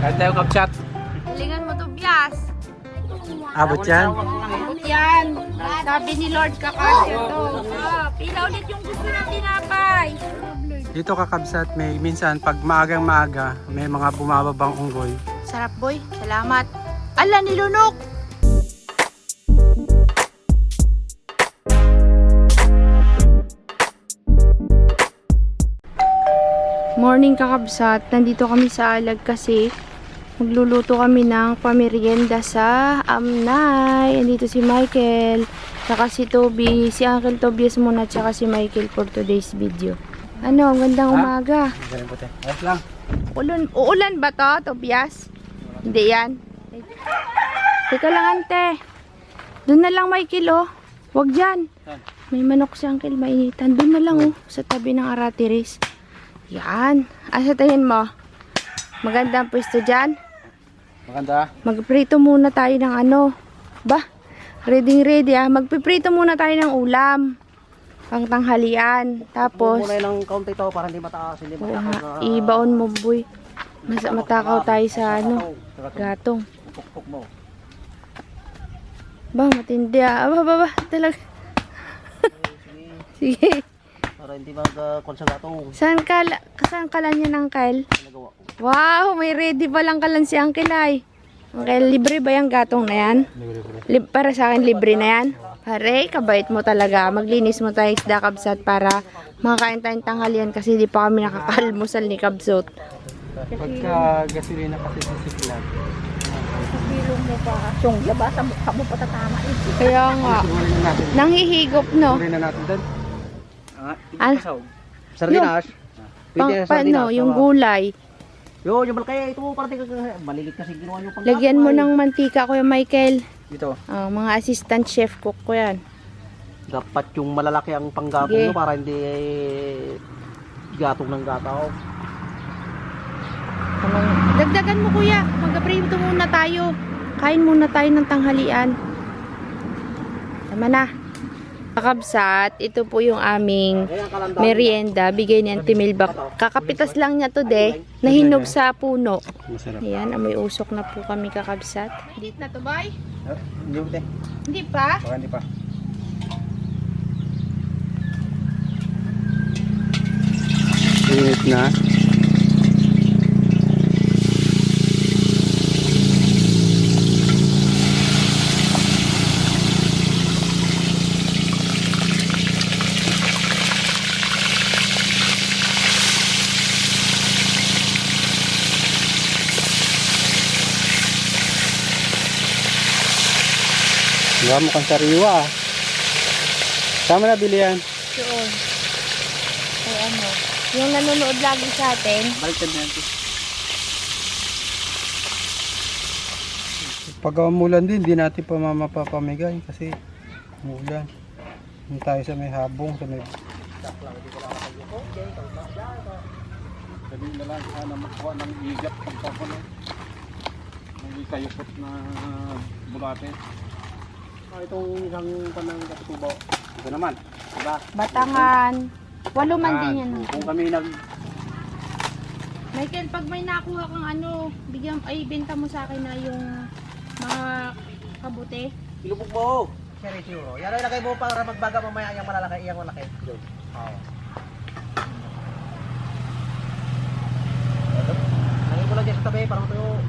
Kahit tayo kapchat. Hilingan mo to, Bias. Abot yan. Abot yan. Sabi ni Lord kakasya to. Pila ulit yung gusto ng tinapay. Dito kakabsat, may minsan pag maagang maaga, may mga bumababang unggoy. Sarap, boy. Salamat. Ala, nilunok. Morning kakabsat. Nandito kami sa Alag kasi magluluto kami ng pamerienda sa Amnay. Andito si Michael, saka si Toby, si Uncle Tobias muna, saka si Michael for today's video. Ano, ang gandang umaga. Galing puti. Ayos lang. Uulan ba to, Tobias? Hindi yan. Teka lang, ante. Doon na lang, Michael, oh. Huwag dyan. May manok si Uncle, mainitan. Doon na lang, oh, sa tabi ng aratiris. Yan. Asa tingin mo? Maganda ang pwesto dyan. Maganda. Magprito muna tayo ng ano. Ba? Ready ah. Magpiprito muna tayo ng ulam. Pang tanghalian. Tapos, muna ng kaunti to para hindi mataas. Hindi oo mataas nga, ibaon mo, boy. Matakaw tayo sa ano, gatong. Pukpuk mo. Ba, matindi ah. Aba, talaga. Sige. Para hindi mag-kon sa gatong. Saan kalan yan, Uncle? Nagawa ko. Wow, may ready pa lang kalan si Uncle ay. Uncle, libre ba yung gatong na yan? Para sa akin, libre na yan. Pare, kabait mo talaga. Maglinis mo tayo isda, kabsat, para makakain tayong tanghalian kasi di pa kami nakakalmusal ni kabsot. Pagka gasolina kasi sisiklag. Bilong mo pa. Yung labas, mukha mo patatama. Kaya nga. Subunin natin. Nanghihigop, no? Subunin na natin doon. Sardinas. Paano, yung gulay. Yung malaki ito parang malilit kasi ginawa yung panggato. Lagyan mo ng mantika, Kuya Michael. Dito. Mga assistant chef cook ko yan. Dapat yung malalaki ang panggatong Sige. nyo para hindi gatong ng gataw. Dagdagan mo, kuya. Mag-prito muna tayo. Kain muna tayo ng tanghalian. Tama na. Kakabsat, ito po yung aming merienda. Bigay ni Auntie Milba. Kakapitas lang niya to, de. Nahinog sa puno. Masarap. Ayan, may usok na po kami, kakabsat. Dito na to, boy? Hindi puti. Hindi pa? Baka hindi pa. Init na. Wala mo kang sariwa. Saan mo nabili yan? Doon. Ay, ano? Yung nanonood lagi sa atin. Baliktad natin. Pag umulan din, hindi natin pa mapapamigay kasi umulan. Hindi tayo sa may habong, sa may... Sabihin na lang, sana makuha ng igat pagkakunan. Hindi kayo pot na bulate. Itong isang panang katubaw. Ito naman, diba? Batangan. 8 man din yan. Kung kami Michael, pag may nakuha kang ano, bigyan, ay benta mo sa akin na yung mga kabuti. ilubog mo. Seryoso. Yan ang ilagay mo para magbaga mamaya yung malalaki, yung malaki. Oo. Lagay mo lang dyan sa tabi, parang ito.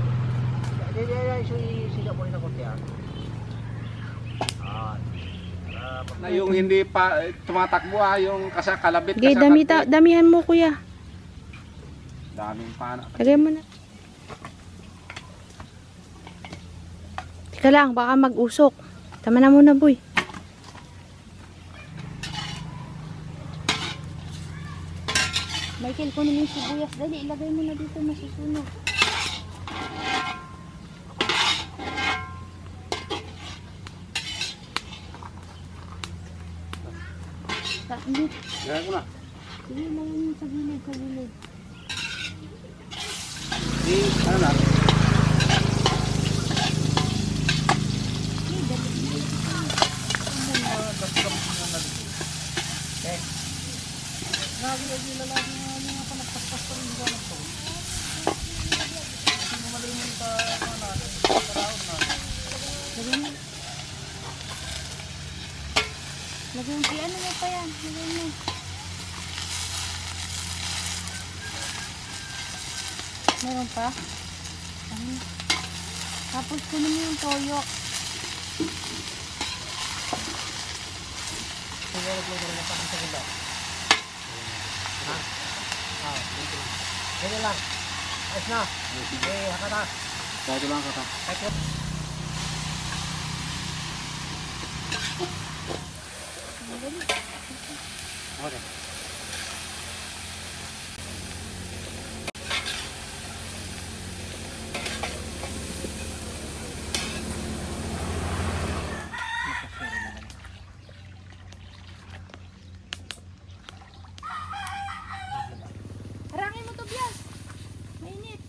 Siga mo rin ng konti ah. Na yung hindi pa tumatakbo yung kasakalabit. Okay, damihan mo, kuya. Daming pana. Lagay mo na. Teka lang, baka mag-usok. Tama na muna, boy. Michael, kunin mo yung sibuyas. Dali, ilagay mo na dito, masusunog. Hindi. Gaya ko na. Sige, lang yun sa gilid, sa gilid. Ano na? Lagyan mo. Lagyan mo. Ano mo pa yan? Lagyan mo. Meron pa? Ano? Tapos kunin mo yung toyo. Ganyan lang. Ayos na. Eh, haka na. Dito lang kaka. Okay. Harangin mo to, Bias. Mainit.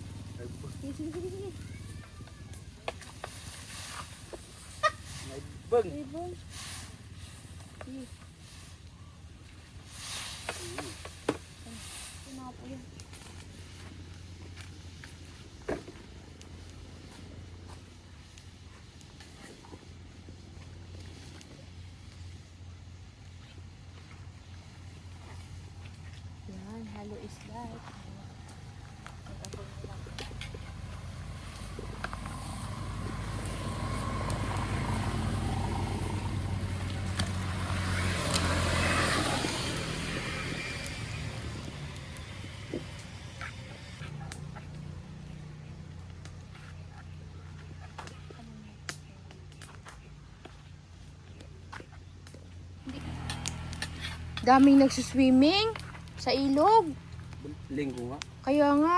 Sige, sige, sige, sige. Bang. Ibon. Sige. Tinapo yan. Yan, halo isda. Daming nagsuswimming sa ilog. Linggo nga. Kaya nga,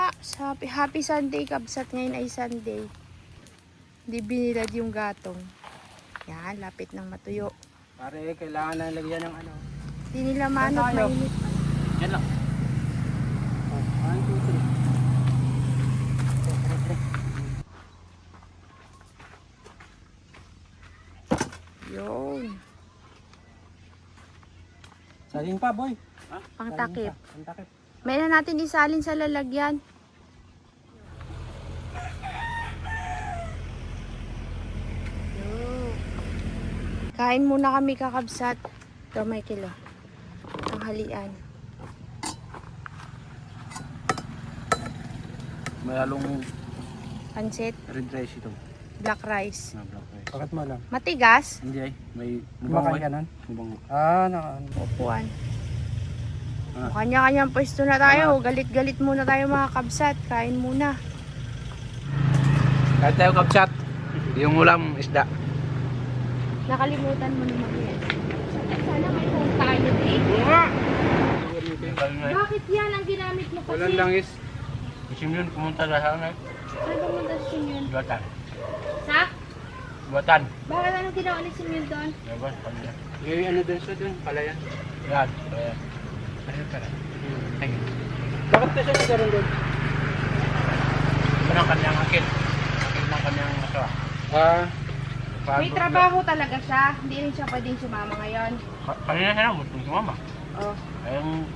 happy Sunday, Kabsat, ngayon ay Sunday. Hindi binilad yung gatong. Yan, lapit ng matuyo. Pare, kailangan na lagyan ng ano. Hindi nila manok, Tayo. mainit. Yan lang. 1, 2, 3. Yun, Salin pa, boy. pang takip. Ang takip. May na natin isalin sa lalagyan. Yo. Kain muna kami, kakabsat. Ito may kilo. Tanghalian. May halong Pansit, red rice ito. black rice. Na black rice. Bakit mo lang? Matigas, Hindi ay. May Kumakain ka nun? Mubang. upuan. Ah. Kanya-kanyang pwesto na tayo. Galit-galit muna tayo mga kabsat. Kain muna. Kahit tayo kapsat. Yung ulam, isda. Nakalimutan mo naman yan. Sana may phone tayo, eh. Bakit yan ang ginamit mo kasi? Walang langis. Isim yun, pumunta sa sana. Saan pumunta si Simyon? Buwatan. Sa? Buwatan. Bakit anong ginawa ni Simyon doon? Labas, kanila. Yung ano dun sa dun, palayan. Yan. Ayan. Ayun pala. Thank you. Bakit ka siya nagkaroon dun? Ito ng kanyang akit. Akit ng kanyang asawa. May trabaho talaga siya. Hindi rin siya pwedeng sumama ngayon. Kanina siya lang, gustong sumama. Oh. Ayun,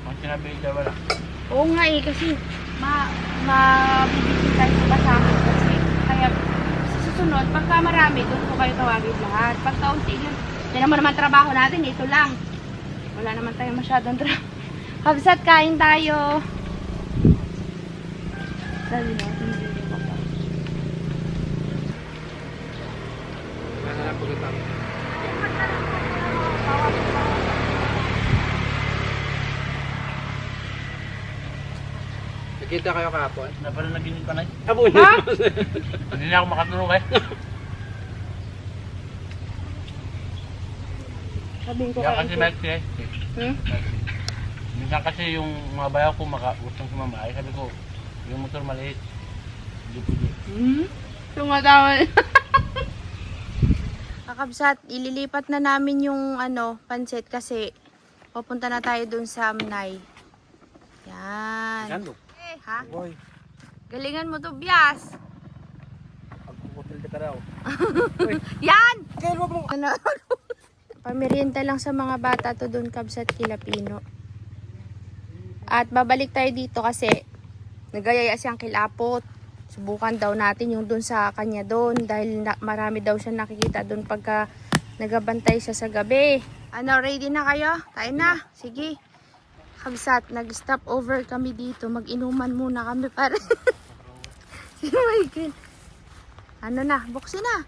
ang sinabi daw wala. Oo nga eh, kasi mabibigyan tayo sa kasama kasi. Kaya sa susunod, pagka marami, doon po kayo tawagin lahat. Pag kaunti lang. Yan naman trabaho natin, ito lang. Wala naman tayo masyadong trabaho. Kabsat, kain tayo. Dali na, hindi ko pa. Nakita kayo kahapon? Na pala naging panay. Abon. Ha? Hindi na ako makatulog eh. Sabihin ko Kaya kay kasi Uncle. Maxi eh. Hmm? Minsan kasi yung mga bayaw ko gustong sumama. Ay sabi ko, yung motor maliit. Hindi pwede. Hmm? Tumatawan. Kakabsat, ililipat na namin yung pansit kasi papunta na tayo dun sa Amnay. Yan. Yan, Ha? boy. Galingan mo to, Bias. Pag-hotel ka raw. Yan! Kaya mo Ano? Pamerienda lang sa mga bata to doon, Kabsat, Kilapino. At babalik tayo dito kasi nagayaya siyang kilapot. Subukan daw natin yung dun sa kanya doon dahil marami daw siya nakikita doon pagka nagabantay siya sa gabi. Ano, ready na kayo? Tayo na. Sige. Kabsat, nag-stop over kami dito. Mag-inuman muna kami para. Si Michael. Ano na? Buksin na.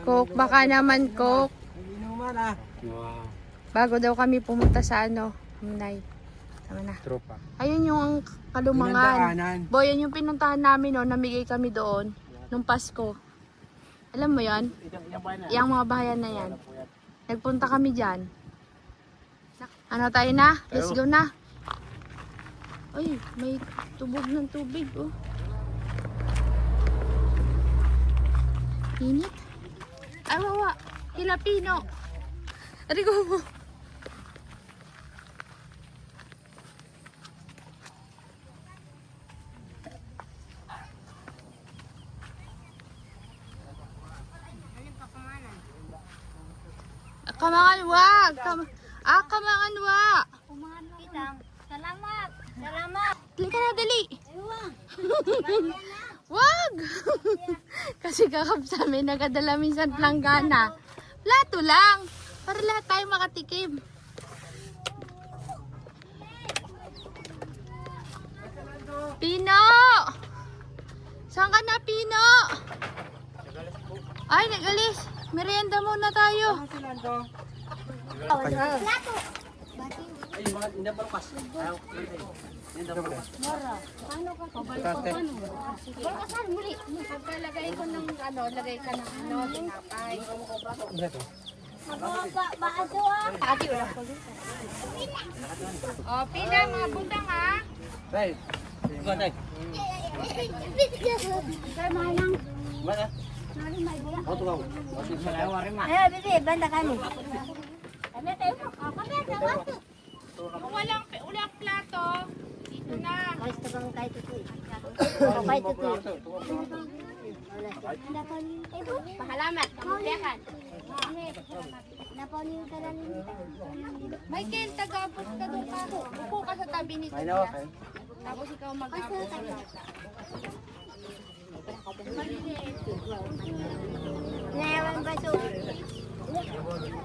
Coke, baka naman Coke. Inuman ah. Wow. Bago daw kami pumunta sa ano, Hamnay. Tama na. Tropa. Ayun yung ang kalumangan. Pinandaanan. Boy, yun yung pinuntahan namin, no, namigay kami doon nung Pasko. Alam mo yan? Yung mga bahayan na yan. Nagpunta kami dyan. Ano tayo na? Let's go na. Ay, may tubog ng tubig, oh. Init. Ay, wawa. Filipino. Arigo mo. Kamangan wag. Kamangan wa. Salamat. Salamat. Dali ka na, dali. Wag. Kasi kakapsa may nagadala minsan planggana. Plato lang. Para lahat tayo makatikim. Pino! Saan ka na, Pino? Ay, nag-alis. Merienda muna tayo. Pagkalagay ko ng ano, lagay ka ng ano, tinapay. Ati, wala ko. O, Pina, mga bundang ha. Right. Ganda. Ayo, bibi, banda kami. Kung walang plato, dito na. Kahit bang kahit ito. Kahit ito. Pahalamat, kamuliakan. Napon yung kalalim. Michael, tagapos ka doon ka. Upo ka sa tabi ni Ay, no, Kuya. okay. Tapos ikaw mag-apos. Nayawan ba so?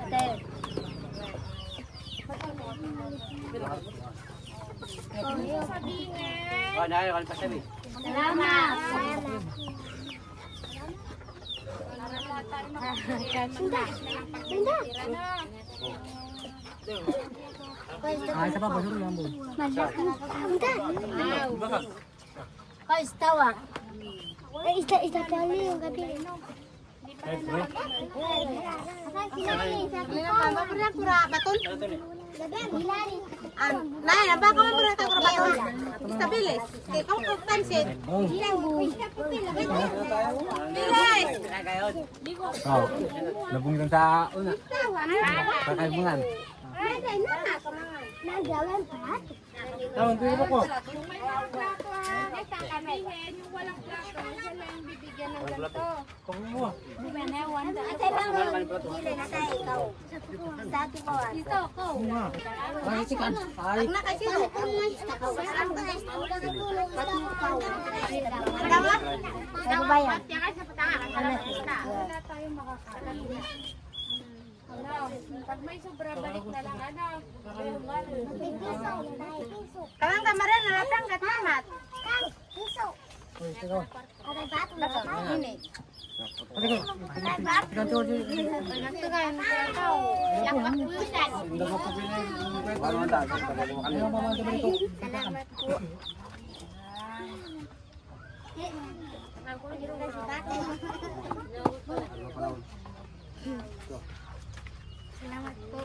Tayo. Sabihin. Oh, nayo kan pasabi. Salamat. Ay, sa pa basuro yan mo. Kau istawa. Ista kali yung gabi. Nay, apa kau memberi tahu baton? Stabilis. Kau kau pansit. Oh. Labong lang sa una. Pakaibungan. Nagalan pa? Tawon tuyo ko. Kung may mga plato ha, sabihin yung walang plato, siya lang yung bibigyan ng ganito. Kumuha. Atay bang dili na tayo ikaw. Sa ato ko. Dito ko. Ay, sikan. Ay. Ano ba yan? Wala tayong makakain. Ano, pag may sobra, balik na lang ano. Kalang kamaran naratang katamat. Ini. Salamat po.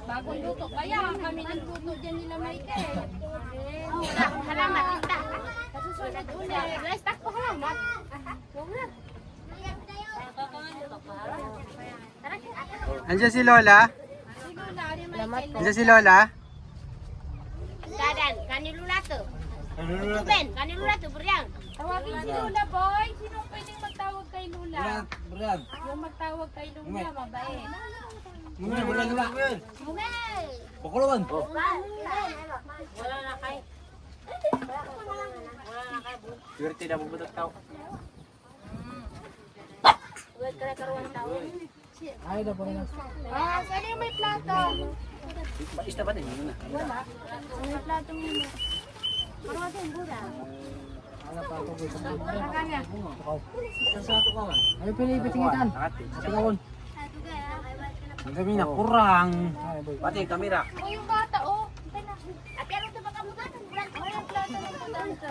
Bagong luto. Kaya kami nagluto dyan nila Michael. Salamat. Kasusunod ulit. Let's talk po halamat. Andiyan si Lola? Andiyan si Lola? Dadan, kanilulato. Tuben, kanilulato, beriang. Tawagin si Lula, boy. Sinong pwedeng magtawag kay Lula? Brad. Yung magtawag kay Lula, mabait. Brad. Mumel! Pakuluan. Wala na kay. Swerte na bubutot tao. Huwag ka na karuan tao. Ay, na po na. Saan yung may plato? Ista ba din? Yun na. May plato mo. Karuan sa bura. Ano pinipitingitan? Pagkawon. Ang gabi na kurang. Pati yung kamera. Oh, yung bata, oh. At yan ang tabak ang mukha. Walang plato ng patanta.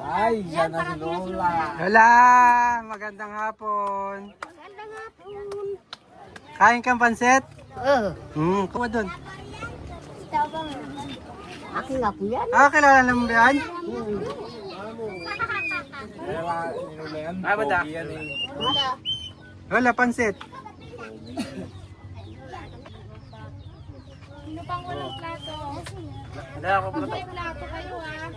Ay, yan na si Lola. Lola, magandang hapon. Kain kang pansit? Kuha doon. Aking nga po yan. Kilala naman ba yan? Ay, bata. Lola, pansit. Sino pang walang plato? Hindi ako po May plato kayo, ha?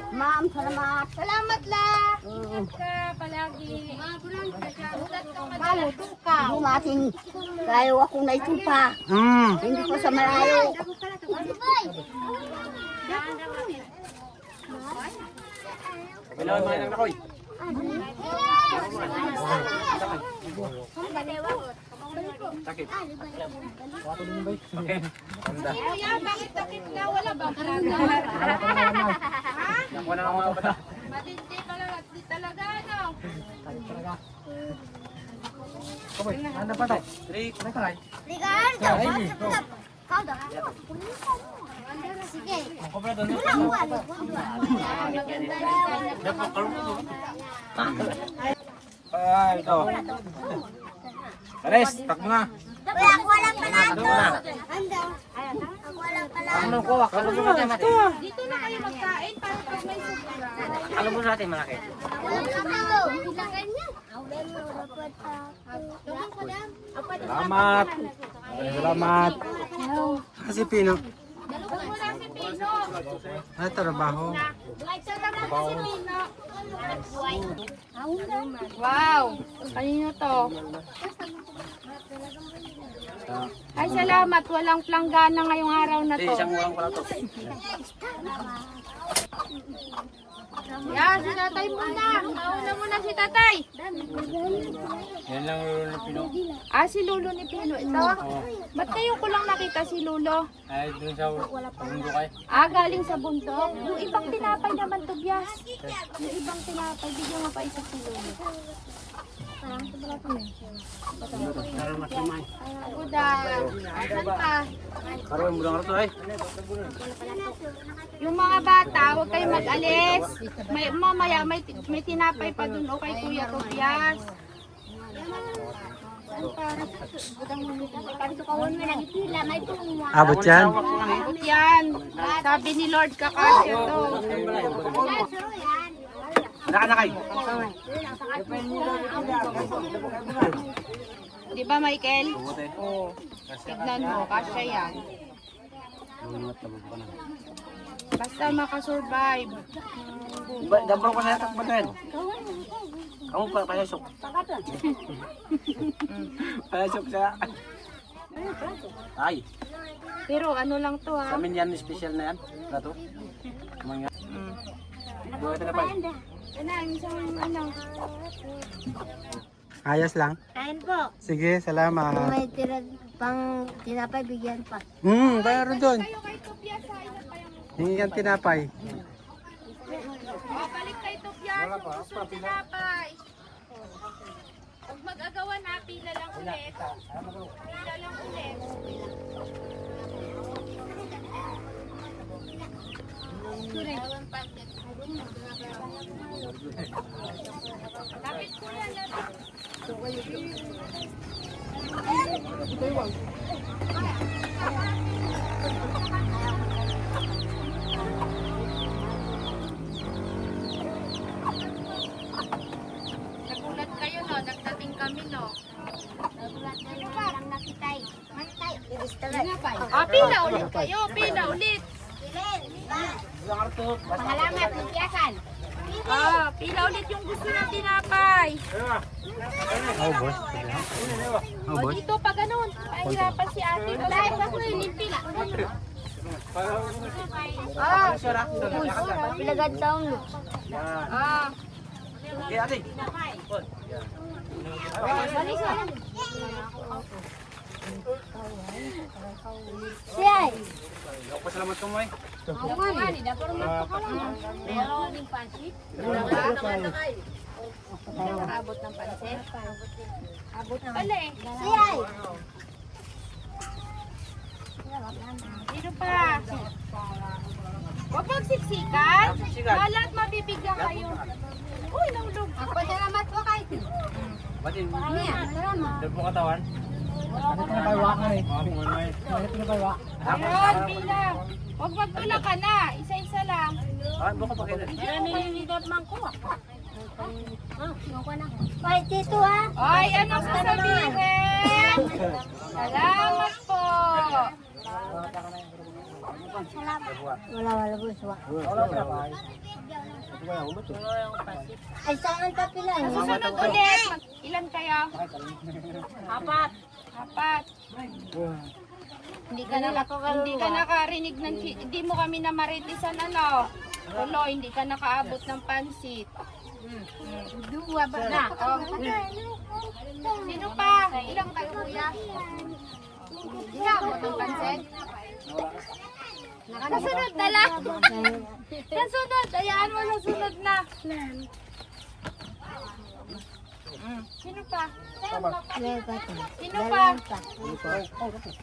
Ma'am, salamat. Salamat, La! Ingat ka palagi. Ulat kang madalas. Dumating. Kayo akong naitupa. Hindi ko sa malayo. Kailangan mga nang nakoy. Sakit. Okay. Ganda. Kuya, bakit takip na? Wala bang plato? Nakuha na ng mga bata. Matindi pala, di talaga, ano? Ano pa to? Rick. Ligan! Kau dah. Sige. Ay, ito. Ares, takbo na. Wala ko walang palato. Ako walang palato. Ano ko? Ano mo natin mati? Dito na kayo magkain para pag may sobra. Ano mo natin malaki? Walang palato. Bilangin niya. Salamat. Salamat. Kasi Pino. Huwag mo lang si Pino. Ano trabaho? Sa tabi si Pino. Wow! Kanino to? Ay, salamat. Walang planggana ngayong araw na to. Isang ulang pala to. Yan, si tatay muna. Nauna muna si tatay. Yan lang ulo ng Pino. Si Lulo ni Pino. Ito. Ba't kayo ko lang nakita si Lulo? Ay, dun sa mundo kayo. Galing sa bundok. Yung ibang tinapay naman, Tobias. Yung ibang tinapay, bigyan mo pa isa si Lulo. Aguda. Asan pa? Karoon mo lang ito ay. Yung mga bata, huwag kayong mag-alis. Mamaya, may tinapay pa dun o kay Kuya Tobias. Abot yan? Abot yan. Sabi ni Lord Kakasya to. Nakanakay. Di ba, Michael? Oo. Tignan mo, kasya yan. Basta makasurvive. Dabang ko na takbo na yan. Ako pa payasok. Payasok siya. Ay, Pero ano lang to, sa ha? amin yan special na yan. Plato. Mga buhay na pa. Ano, isang ano. Ayos lang. Kain po. Sige, salamat. May tira pang tinapay bigyan pa. Bayaro doon. Kayo kay Tobias, ha? Ilan pa yung... Hingi kang tinapay. Balik kay Tobias, yung gusto tinapay. Huwag mag-agawan, ha? Pila lang ulit. Pila lang ulit. Lapit ko yan, lapit. Nagulat kayo, no? Nagdating kami, no? Nagulat na lang nakitay. Mantay. Api pila ulit kayo. Pila ulit. Pangalamat, magkiyasan. Pila ulit yung gusto ng tinapay. Oh, boss. Oh, O boss. dito pa ganun. Mahirapan si ate. Dahil sa kuya, yung pila. Pilagad taon mo. Okay, ate. Siyay. Ako pasalamat ko mo eh. Abot ng pansit. Abot ng pala eh. Siyay. Dito pa. Huwag magsiksikan. Lahat mabibigyan kayo. Uy, nahulog. Ako salamat po kahit. Batin. Niya, salamat. Dito po katawan. Ayun, bilang. Huwag magtulak ka na. Isa-isa lang. Buka pa kayo. Kahit dito ha. Ay, ano sasabihin? Salamat po. Wala buswa. Ay, saan ka pila? Susunod ulit. Ilan kayo? Apat. Hindi ka nakarinig ng hindi mo kami namaritisan ano. Tulo, hindi ka nakaabot ng pansit. Dua ba na? Oh. Sino pa? Ilang kayo kuya? Inaabot ng pansit? Nasunod na lang. Nasunod. Ayaan mo nasunod na. Sino pa? Sino pa?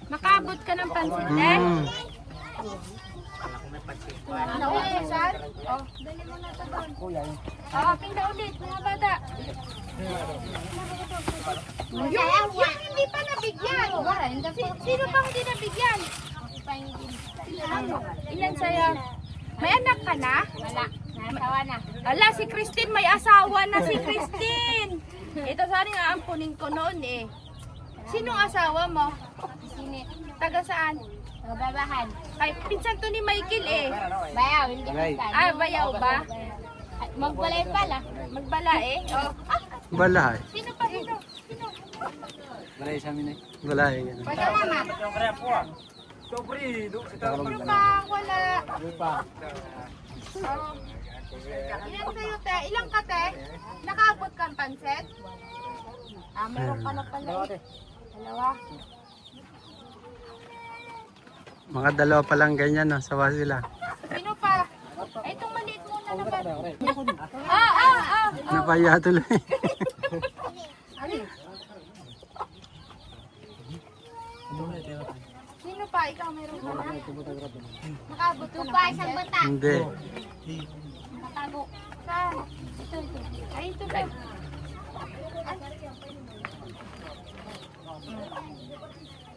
Nakaabot ka ng pansit eh? Nauusan? Oh, dali mo na ito doon. Pinda ulit, mga bata. Yung hindi pa nabigyan. Sino pa hindi nabigyan? Ilan sa'yo? May anak ka na? Wala. Asawa na. Ala, si Christine may asawa na si Christine. Ito sana nga ampunin ko noon eh. Sinong asawa mo? Sinit. Taga saan? Babahan. Ay, pinsan to ni Michael eh. Bayaw, hindi pinsan. Bayaw ba? Magbalay pala. Magbala eh. Oh. Balay. Sino pa? Sino? Balay sa amin eh. Balay. Pasalamat. Sino pa? Wala. Oh. Ilan kayo te? Ilang ka te? Nakaabot kang panset? Meron ka na pala eh. Dalawa. Mga dalawa pa lang ganyan, no? Sawa sila. Sino pa? Ay, itong maliit muna naman. Napaya tuloy. Sino pa? Ikaw meron ka na? Nakaabot ka pa isang bata. Hindi. Nakago. Saan? Ito. Ay, ito ba? Ay.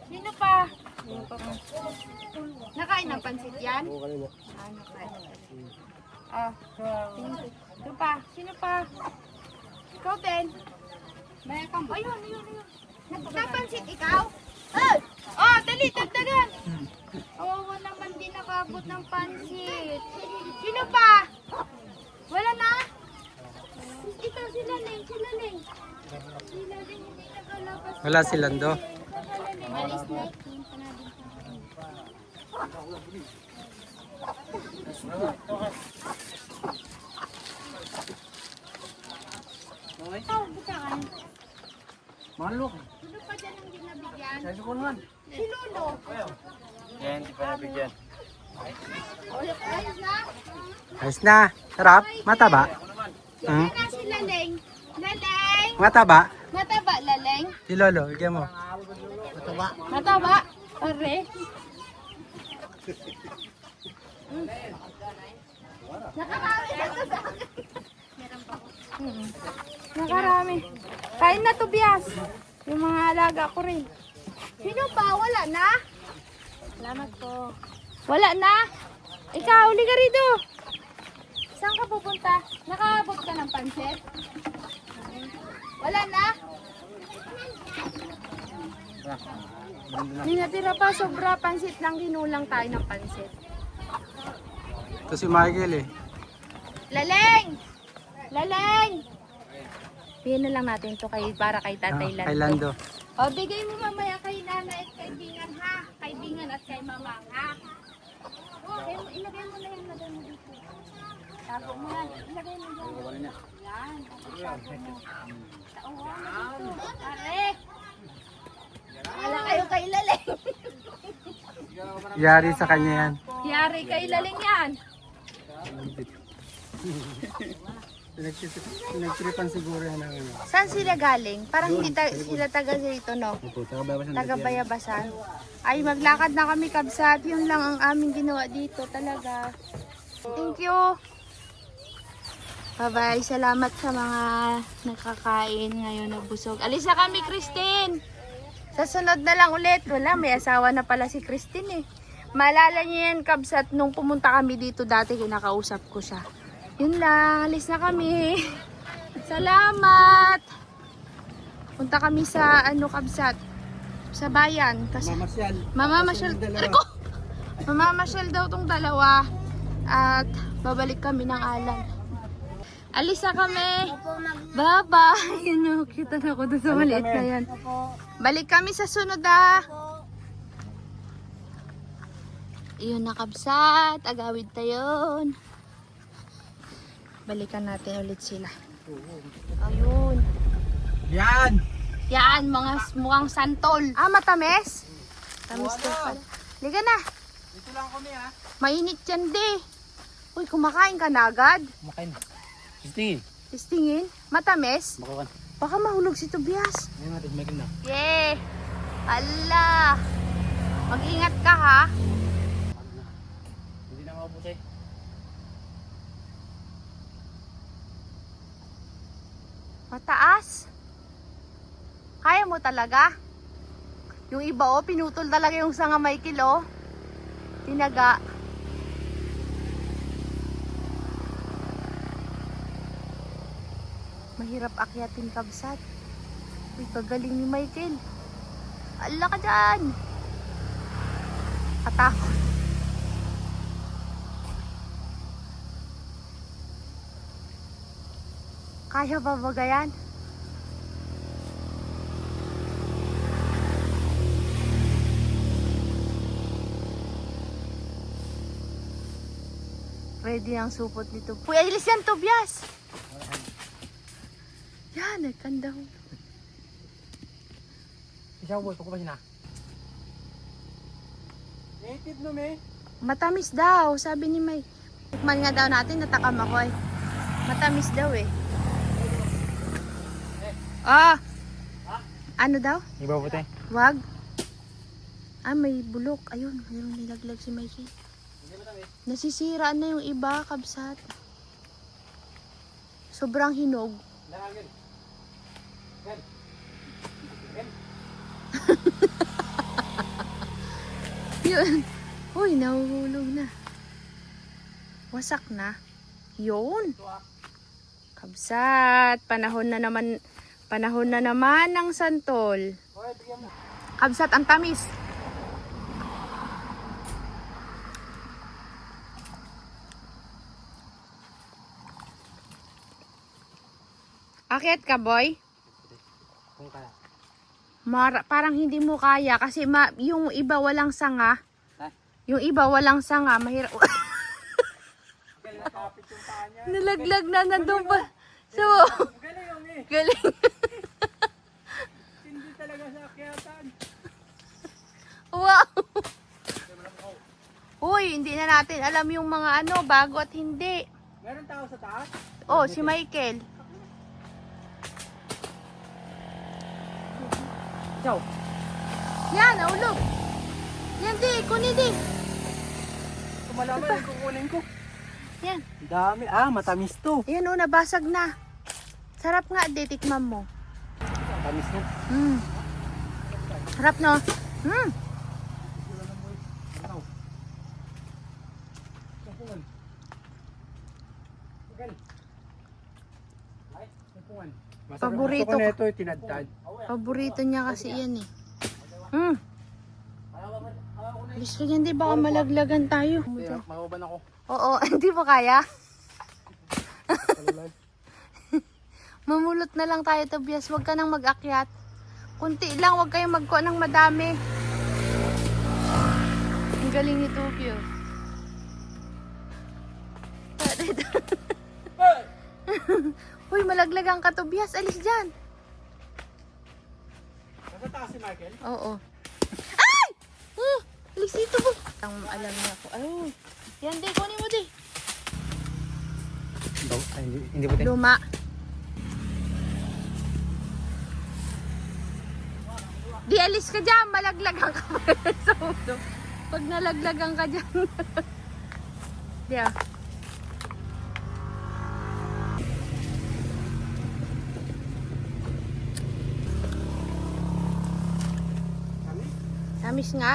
Sino pa? Nakain ng pansit yan? Nakain. Sino pa? Sino pa? Ikaw din? Ayun. Napansit ikaw? Dali, dagdagan. Oo, naman din nakabot ng pansit. Sino pa? Wala na? Ito, sila Ling. Sila Ling, hindi nakalabas. Wala si Lando. Malis na. Malok. Sino pa dyan ang dinabigyan? Sa sukunan. Si Lolo. Yan, hindi pa nabigyan. Ayos na? Ayos na. Sarap. Mataba. Hmm? Sino na si Laleng? Laleng? Mataba. Mataba, Laleng? Si Lolo, bigyan mo. Mataba? Are? Nakarami na to sa akin. Nakarami. Kain na to, Bias. Yung mga alaga ko rin. Sino pa? Wala na? Salamat po. Wala na? Ikaw, uli ka rito. Saan ka pupunta? Nakaabot ka ng pansit? Wala na? May natira pa, sobra. Pansit lang, kinulang tayo ng pansit. Ito si Michael eh. Laleng! Laleng! Bigyan na lang natin to para kay Tatay Lando. Kay Lando. O, bigay mo mamaya kay nanay at kaibigan ha. Kaibigan at kay mamang ha. Ilagay mo na yan, lagay mo dito. Tago mo yan. Ilagay mo dyan. Yan. Tago mo. Tauwa mo dito. Pare! Wala kayo kay Laleng. Yari sa kanya yan. Yari kay Laleng yan. Pinagtripan siguro yan ng ano. Saan sila galing? Parang hindi sila taga dito, no? Opo, taga-bayabasan. Taga Bayabasan. Ay, maglakad na kami, kabsat. Yun lang ang aming ginawa dito talaga. Thank you. Bye-bye. Salamat sa mga nakakain ngayon na busog. Alis na kami, Christine. Sa sunod na lang ulit. Wala, may asawa na pala si Christine eh. Maalala niyo yan, kabsat, nung pumunta kami dito dati, kinakausap ko siya. Yun lang, alis na kami. Salamat. Punta kami sa kabsat, sa bayan kasi mamamasyal. Mamamasyal daw tong dalawa at babalik kami ng Alan. Alis na kami. Bye-bye. Yun yung kita na ko doon sa maliit na yan. Balik kami sa sunod ah. Iyon na kabsat, agawid tayo. Balikan natin ulit sila. Ayun. Yan! Yan, mukhang santol. Ah, matamis? Tamis daw pala. Liga na. Dito lang kami ha. Mainit yan, de. Uy, kumakain ka na agad. Makain. Tingin. Tistingin. Matamis. Makakan. Baka mahulog si Tobias. Ngayon natin, Michael na. Yay! Hala! Mag-ingat ka ha. Hindi na maubos eh. Mataas. Kaya mo talaga? Yung iba oh, pinutol talaga yung sanga Michael oh. Tinaga. Mahirap akyatin kabsat. Uy, kagaling ni Michael. Ala ka dyan. Katakot. Kaya ba bagayan? Ready ang supot nito. Uy, alis yan, Tobias! Yan, nagkanda ho. Isa boy, ko ba sina? Native no me. Matamis daw, sabi ni May. Tikman nga daw natin, natakam ako eh. Matamis daw eh. Ah! Ano daw? Iba puti. Wag. Ah, may bulok. Ayun, mayroong nilaglag si Mikey. Nasisira na yung iba, kabsat. Sobrang hinog. Yun. Uy, nahuhulog na. Wasak na. Yun. Kabsat, panahon na naman ng santol. Kabsat, ang tamis. Akit ka, boy? Kung kaya. Parang hindi mo kaya kasi yung iba walang sanga. Yung iba walang sanga, mahirap. Nalaglag na nandun pa. So, galing. Hindi talaga sa akyatan. Wow. Uy, hindi na natin alam yung mga bago at hindi. Meron tao sa taas? Oh, si Michael. Ciao. Yan, naulog. Yan, di. Kunin, di. Kumalaman yung kukunin ko. Yan. Dami. Ah, matamis to. Yan, oh, nabasag na. Sarap nga, di. Tikman mo. Matamis na. Sarap, no? Paborito ko. Ito tinadtad. Paborito niya kasi yan eh. Alis ka dyan, di baka malaglagan tayo. Makuban ako. Oo, hindi mo kaya? Mamulot na lang tayo, Tobias. Huwag ka nang mag-akyat. Kunti lang, huwag kayong magkuha ng madami. Ang galing ni Tokyo. Uy, malaglagan ka, Tobias. Alis dyan. Nagtataas si Michael? Oo. Ay! Alis dito po. Ang alam niya ko. Ay, yan, di. Kunin mo, di. Ay, hindi puti. Luma. Di, alis ka dyan. Malaglagan ka pa sa ulo. Pag nalaglagan ka dyan. Di, ah. Tamis nga.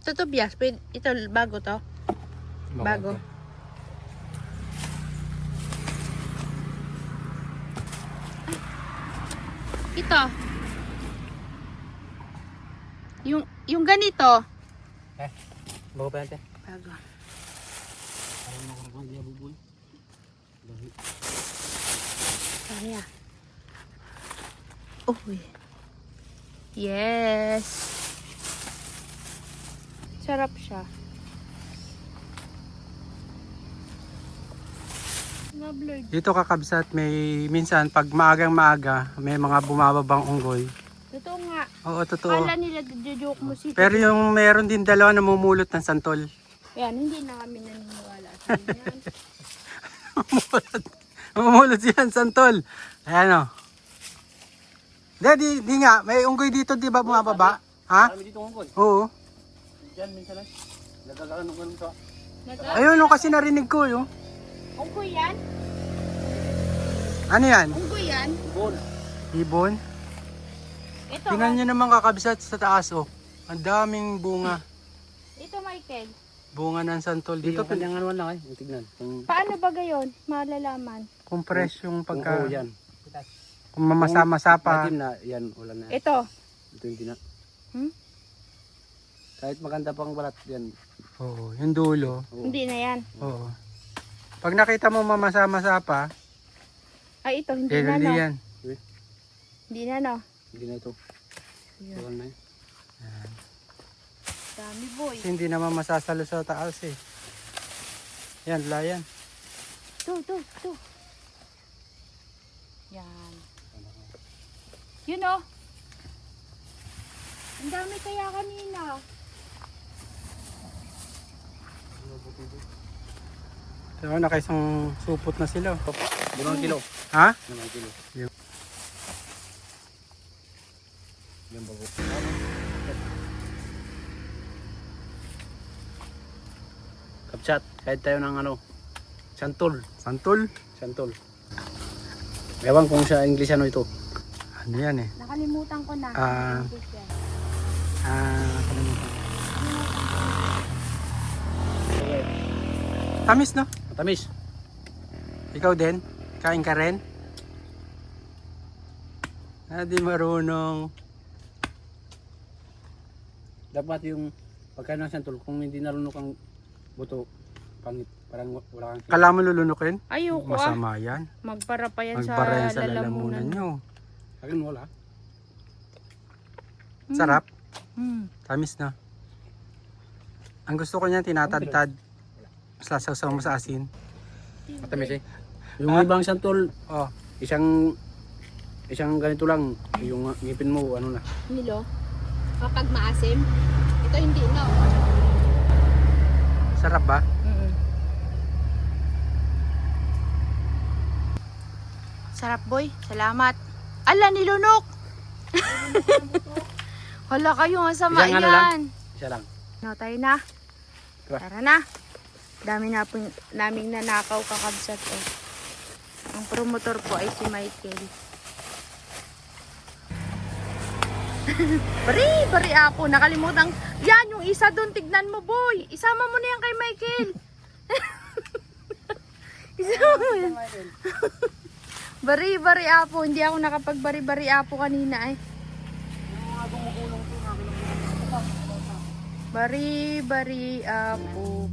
Ito, Tobias. Ito, bago to. Bago. Ito. Yung ganito. Bago pa natin. Bago. Parang nakaragwan, di abuboy. Sorry ah. Oh, yes. Sarap siya. Na-blurred. Dito kakabsat, may minsan pag maagang maaga, may mga bumababang unggoy. Totoo nga. Oo, totoo. Kala nila joke mo si Pero yung meron din dalawa na mumulot ng santol. Yan, hindi na kami naniniwala sa yan. Mumulot siyan, santol. Ayan o. Di nga, may unggoy dito, di ba bumababa? Ha? Marami dito unggoy. Oo. Yan, minsan lang. Nagkakaano ko nito. Ayun o, kasi narinig ko yun. Unggoy yan? Ano yan? Unggoy yan? Ibon. Ibon? Ito, Tingnan nyo naman kakabsat sa taas o. Ang daming bunga. ito Michael. Bunga ng santol Dito, dito. kanyang ano lang eh. Tignan. Paano ba gayon? Malalaman. Kung fresh yung pagka... Oo, yan. Kung mamasa-masa pa. Itim na, yan, wala na. Ito. Ito hindi na. Hmm? Kahit maganda pang balat, yan. Oo, yung dulo. Oo. Hindi na yan. Oo. Pag nakita mo mamasa-masa pa, Ay, ito. Hindi eh, na, hindi no? yan. Hindi na, no? Hindi na ito. Yan. Wala na eh. Dami, boy. Kasi hindi naman masasalo sa taas eh. Yan, layan. Ito. Yan. Yun, oh. Ang dami kaya kanina. So, nakaisang supot na sila. 5 kilo. Ha? 5 kilo. Yun. Yan bago. Kapsat, kahit tayo ng ano, santol. Santol? Santol. Ewan kung sa English ano ito. Ano yan eh? Nakalimutan ko na. Ah. Kalimutan. Tamis no? Matamis. Ikaw din? Kain ka rin? Di marunong. Dapat yung pagkain ng santol, kung hindi narunok ang buto, pangit. Parang wala kang... Kala mo lulunukin? Ayoko Masama yan. Magbara pa yan Magbara yan sa sa lalamunan lalamunan. nyo. Akin wala. Sarap. Tamis. Tamis na. Ang gusto ko niyan tinatadtad. Sasaw mo sa asin. Matamis eh. Yung ibang santol, Oh, isang ganito lang. Yung ngipin mo, ano na. Nilo. Kapag maasim. Ito hindi, no? sarap ba? Sarap, boy. Salamat. Ala, nilunok! Hala kayo, masama Isang ano lang? yan. Isa lang. No, tayo na. Diba? Tara na. Dami na po naming nanakaw kakabsat. Eh. Ang promotor po ay si Michael. Bari ako. Nakalimutan. Yan yung isa doon, tignan mo, boy. Isama mo na yan kay Michael. Isama mo yan. Bari-bari apo. Hindi ako nakapag-bari-bari apo kanina eh. Bari-bari apo.